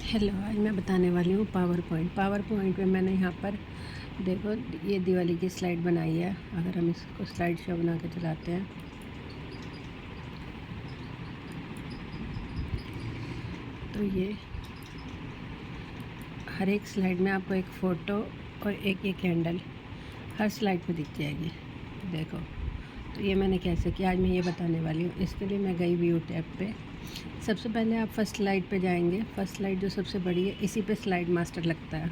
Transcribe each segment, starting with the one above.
Hello, आज मैं बताने वाली हूँ पावर पॉइंट में मैंने यहाँ पर देखो ये दिवाली की स्लाइड बनाई है। अगर हम इसको स्लाइड शो बना के चलाते हैं तो ये हर एक स्लाइड में आपको एक फ़ोटो और एक एक कैंडल हर स्लाइड पे दिख जाएगी। देखो, तो ये मैंने कैसे किया आज मैं ये बताने वाली हूँ। इसके लिए मैं गई व्यू टैब पे। सबसे पहले आप फर्स्ट स्लाइड पे जाएंगे। फर्स्ट स्लाइड जो सबसे बड़ी है, इसी पे स्लाइड मास्टर लगता है।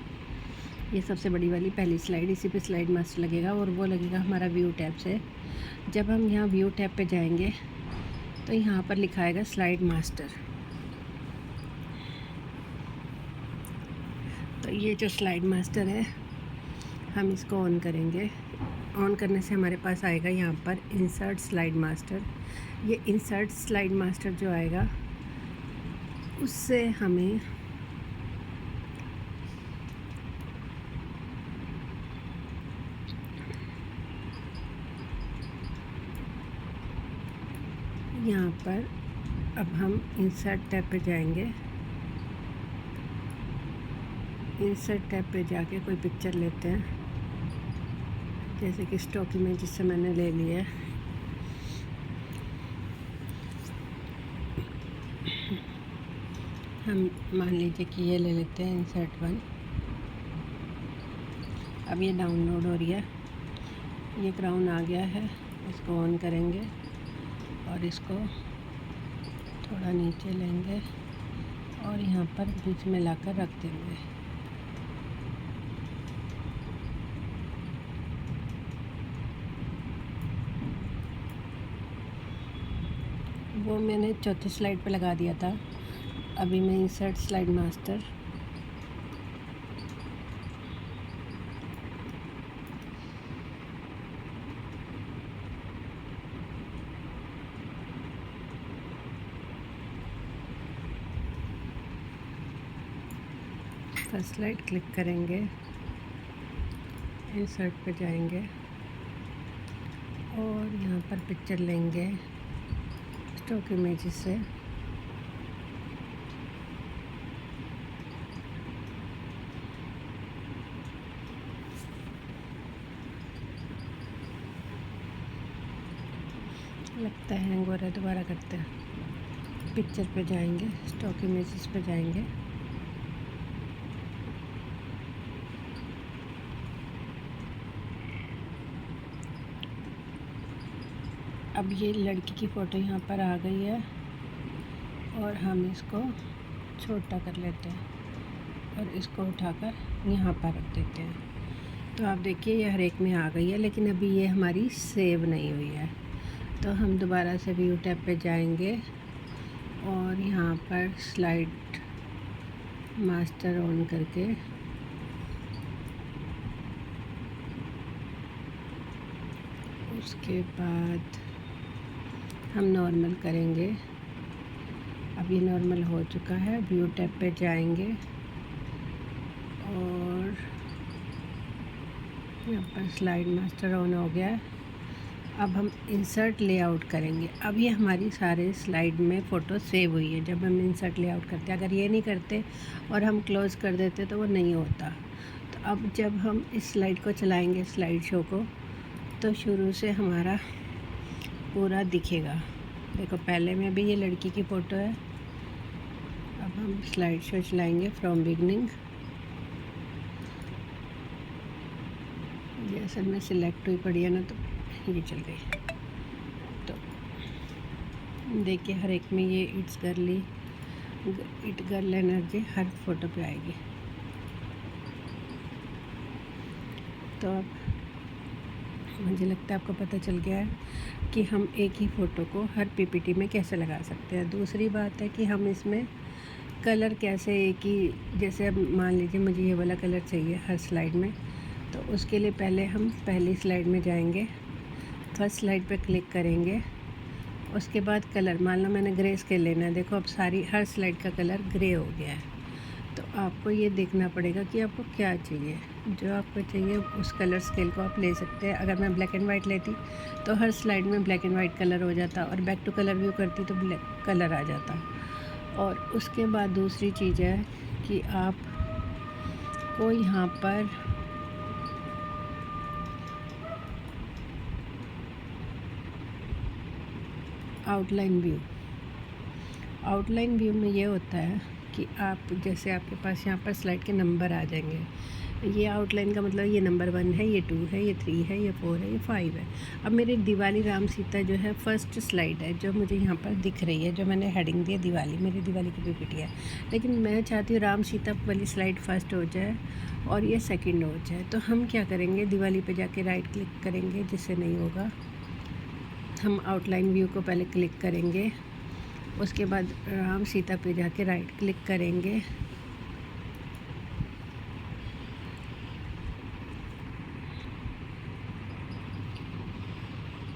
ये सबसे बड़ी वाली पहली स्लाइड, इसी पे स्लाइड मास्टर लगेगा और वो लगेगा हमारा व्यू टैब से। जब हम यहाँ व्यू टैब पे जाएंगे तो यहाँ पर लिखा आएगा स्लाइड मास्टर। तो ये जो स्लाइड मास्टर है, हम इसको ऑन करेंगे। ऑन करने से हमारे पास आएगा यहाँ पर इंसर्ट स्लाइड मास्टर। ये इंसर्ट स्लाइड मास्टर जो आएगा उससे हमें यहाँ पर अब हम इंसर्ट टैब पे जाएंगे। इंसर्ट टैब पे जाके कोई पिक्चर लेते हैं, जैसे कि स्टॉक इमेज जिससे मैंने ले लिया है। हम मान लीजिए कि ये ले लेते हैं इंसर्ट 1। अब ये डाउनलोड हो रही है। ये क्राउन आ गया है, इसको ऑन करेंगे और इसको थोड़ा नीचे लेंगे और यहाँ पर बीच में लाकर रख देंगे। वो मैंने चौथी स्लाइड पे लगा दिया था। अभी मैं insert slide master first slide click करेंगे, इंसर्ट पे जाएंगे और यहाँ पर पिक्चर लेंगे स्टॉक इमेजेस से। लगता है हैंग हो रहा है, दोबारा करते हैं। पिक्चर पे जाएंगे, स्टॉक इमेजेस पे जाएंगे, अब ये लड़की की फ़ोटो यहाँ पर आ गई है और हम इसको छोटा कर लेते हैं और इसको उठाकर यहाँ पर रख देते हैं। तो आप देखिए ये हर एक में आ गई है, लेकिन अभी ये हमारी सेव नहीं हुई है। तो हम दोबारा से व्यू टैब पे जाएंगे और यहाँ पर स्लाइड मास्टर ऑन करके उसके बाद हम नॉर्मल करेंगे। अब ये नॉर्मल हो चुका है। व्यू टैब पे जाएंगे और यहाँ पर स्लाइड मास्टर ऑन हो गया। अब हम इंसर्ट लेआउट करेंगे। अब ये हमारी सारे स्लाइड में फ़ोटो सेव हुई है जब हम इंसर्ट लेआउट करते हैं। अगर ये नहीं करते और हम क्लोज़ कर देते तो वो नहीं होता। तो अब जब हम इस स्लाइड को चलाएंगे, स्लाइड शो को, तो शुरू से हमारा पूरा दिखेगा। देखो पहले में भी ये लड़की की फ़ोटो है। अब हम स्लाइड शो चलाएंगे फ्रॉम बिगनिंग। ये असल में सिलेक्ट हुई पड़ी है ना, तो ये चल गई। तो देखिए हर एक में ये it's girl energy her photo पे आएगी। तो अब मुझे लगता है आपको पता चल गया है कि हम एक ही फ़ोटो को हर पीपीटी में कैसे लगा सकते हैं। दूसरी बात है कि हम इसमें कलर कैसे एक ही, जैसे अब मान लीजिए मुझे ये वाला कलर चाहिए हर स्लाइड में, तो उसके लिए पहले हम पहली स्लाइड में जाएंगे, फर्स्ट स्लाइड पे क्लिक करेंगे। उसके बाद कलर, मान लो मैंने ग्रे स्केल लेना है। देखो अब सारी हर स्लाइड का कलर ग्रे हो गया है। तो आपको ये देखना पड़ेगा कि आपको क्या चाहिए। जो आपको चाहिए उस कलर स्केल को आप ले सकते हैं। अगर मैं ब्लैक एंड वाइट लेती तो हर स्लाइड में ब्लैक एंड वाइट कलर हो जाता और बैक टू कलर व्यू करती तो ब्लैक कलर आ जाता। और उसके बाद दूसरी चीज़ है कि आप को यहाँ पर आउटलाइन व्यू में ये होता है कि आप जैसे आपके पास यहाँ पर स्लाइड के नंबर आ जाएंगे। ये आउटलाइन का मतलब ये नंबर 1 है, ये 2 है, ये 3 है, ये 4 है, ये 5 है। अब मेरी दिवाली राम सीता जो है फर्स्ट स्लाइड है जो मुझे यहाँ पर दिख रही है, जो मैंने हेडिंग दी है दिवाली, मेरी दिवाली की पीपीटी है। लेकिन मैं चाहती हूँ राम सीता वाली स्लाइड फर्स्ट हो जाए और ये सेकेंड हो जाए। तो हम क्या करेंगे, दिवाली पर जाके राइट क्लिक करेंगे, जिससे नहीं होगा। हम आउटलाइन व्यू को पहले क्लिक करेंगे, उसके बाद राम सीता पे जाके राइट क्लिक करेंगे।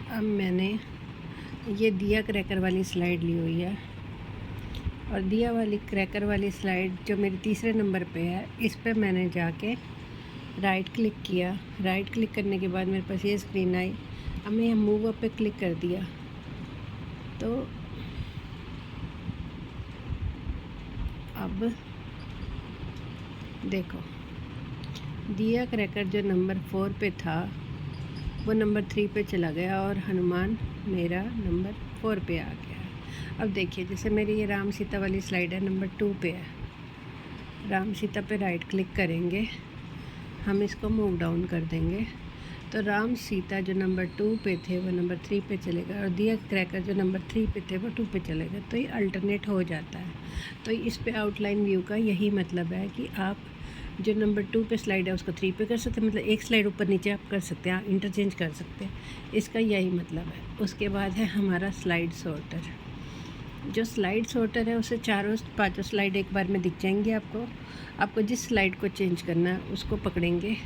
अब मैंने ये दिया क्रैकर वाली स्लाइड ली हुई है और दिया वाली क्रैकर वाली स्लाइड जो मेरी तीसरे नंबर पे है, इस पे मैंने जाके राइट क्लिक किया। राइट क्लिक करने के बाद मेरे पास ये स्क्रीन आई। अब मैं यहाँ मूव अप पे क्लिक कर दिया तो अब देखो दिया क्रैकर जो नंबर 4 पे था वो नंबर 3 पे चला गया और हनुमान मेरा नंबर 4 पे आ गया। अब देखिए जैसे मेरी ये राम सीता वाली स्लाइड है, नंबर 2 पे है। राम सीता पे राइट क्लिक करेंगे, हम इसको मूव डाउन कर देंगे तो राम सीता जो नंबर 2 पे थे वो नंबर 3 पे चलेगा और दिया क्रैकर जो नंबर 3 पे थे वो 2 पे चलेगा। तो ये अल्टरनेट हो जाता है। तो इस पे आउटलाइन व्यू का यही मतलब है कि आप जो नंबर 2 पे स्लाइड है उसको 3 पे कर सकते हैं, मतलब एक स्लाइड ऊपर नीचे आप कर सकते हैं, इंटरचेंज कर सकते हैं। इसका यही मतलब है। उसके बाद है हमारा स्लाइड सॉर्टर। जो स्लाइड सॉर्टर है उसे 4-5 स्लाइड एक बार में दिख जाएंगी आपको जिस स्लाइड को चेंज करना है उसको पकड़ेंगे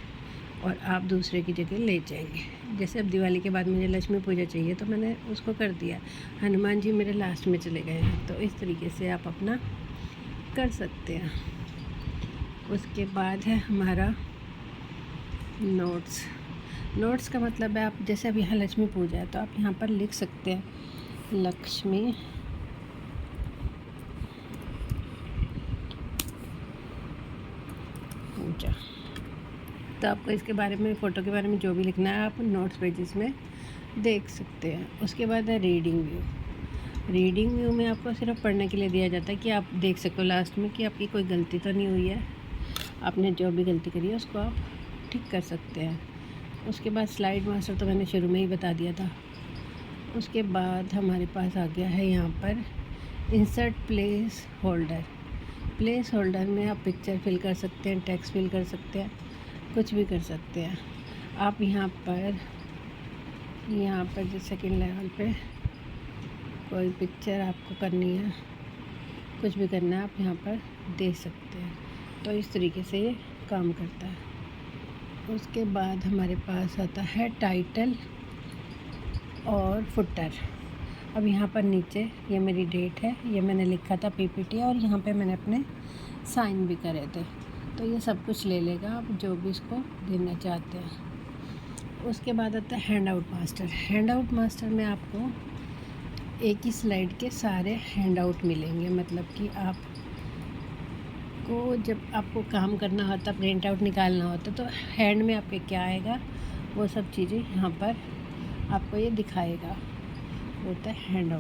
और आप दूसरे की जगह ले जाएंगे। जैसे अब दिवाली के बाद मुझे लक्ष्मी पूजा चाहिए तो मैंने उसको कर दिया, हनुमान जी मेरे लास्ट में चले गए हैं। तो इस तरीके से आप अपना कर सकते हैं। उसके बाद है हमारा नोट्स का मतलब है आप जैसे अब यहाँ लक्ष्मी पूजा है तो आप यहाँ पर लिख सकते हैं लक्ष्मी पूजा। तो आपको इसके बारे में, फ़ोटो के बारे में जो भी लिखना है आप नोट्स पेजेस में देख सकते हैं। उसके बाद है रीडिंग व्यू में आपको सिर्फ पढ़ने के लिए दिया जाता है कि आप देख सको लास्ट में कि आपकी कोई गलती तो नहीं हुई है, आपने जो भी गलती करी है उसको आप ठीक कर सकते हैं। उसके बाद स्लाइड मास्टर तो मैंने शुरू में ही बता दिया था। उसके बाद हमारे पास आ गया है यहाँ पर इंसर्ट प्लेस होल्डर में आप पिक्चर फिल कर सकते हैं, टेक्स्ट फिल कर सकते हैं, कुछ भी कर सकते हैं। आप यहाँ पर जो सेकंड लेवल पे कोई पिक्चर आपको करनी है, कुछ भी करना है, आप यहाँ पर दे सकते हैं। तो इस तरीके से ये काम करता है। उसके बाद हमारे पास आता है टाइटल और फुटर। अब यहाँ पर नीचे ये मेरी डेट है, ये मैंने लिखा था पीपीटी और यहाँ पे मैंने अपने साइन भी करे थे। तो ये सब कुछ ले लेगा आप जो भी इसको देना चाहते हैं। उसके बाद आता है हैंड आउट मास्टर में आपको एक ही स्लाइड के सारे हैंड आउट मिलेंगे। मतलब कि आपको जब आपको काम करना होता, प्रिंट आउट निकालना होता, तो हैंड में आपके क्या आएगा वो सब चीज़ें यहाँ पर आपको ये दिखाएगा। होता है हैंड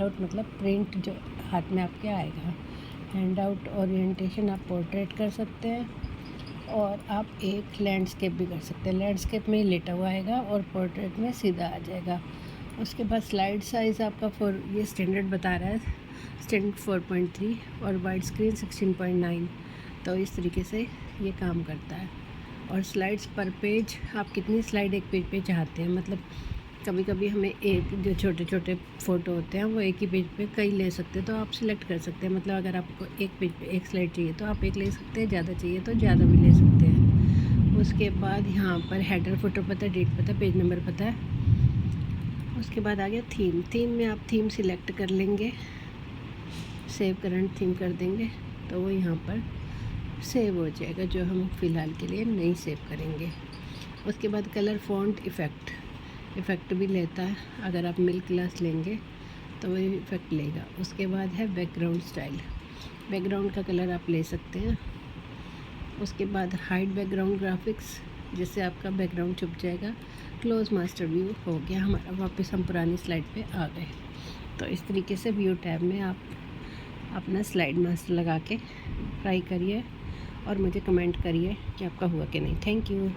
आउट मतलब प्रिंट जो हाथ में आपके आएगा। हैंड आउट ओरिएंटेशन आप पोर्ट्रेट कर सकते हैं और आप एक लैंडस्केप भी कर सकते हैं। लैंडस्केप में लेटा हुआ आएगा और पोर्ट्रेट में सीधा आ जाएगा। उसके बाद स्लाइड साइज़ आपका ये स्टैंडर्ड बता रहा है, स्टैंडर्ड 4.3 और वाइड स्क्रीन 16.9। तो इस तरीके से ये काम करता है। और स्लाइड्स पर पेज आप कितनी स्लाइड एक पेज पे चाहते हैं, मतलब कभी कभी हमें एक जो छोटे छोटे फ़ोटो होते हैं वो एक ही पेज पे कई ले सकते हैं, तो आप सिलेक्ट कर सकते हैं। मतलब अगर आपको एक पेज पे एक स्लाइड चाहिए तो आप एक ले सकते हैं, ज़्यादा चाहिए तो ज़्यादा भी ले सकते हैं। उसके बाद यहाँ पर हेडर, फुटर पता है, डेट पता है, पेज नंबर पता है। उसके बाद आ गया थीम में आप थीम सिलेक्ट कर लेंगे, सेव करंट थीम कर देंगे तो वो यहाँ पर सेव हो जाएगा, जो हम फ़िलहाल के लिए नहीं सेव करेंगे। उसके बाद कलर फ़ॉन्ट इफ़ेक्ट भी लेता है, अगर आप मिल्क ग्लास लेंगे तो वो इफ़ेक्ट लेगा। उसके बाद है बैकग्राउंड स्टाइल। बैकग्राउंड का कलर आप ले सकते हैं। उसके बाद हाइड बैकग्राउंड ग्राफिक्स, जिससे आपका बैकग्राउंड छुप जाएगा। क्लोज मास्टर व्यू हो गया हमारा, वापस हम पुरानी स्लाइड पे आ गए। तो इस तरीके से व्यू टैब में आप अपना स्लाइड मास्टर लगा के ट्राई करिए और मुझे कमेंट करिए कि आपका हुआ कि नहीं। Thank you.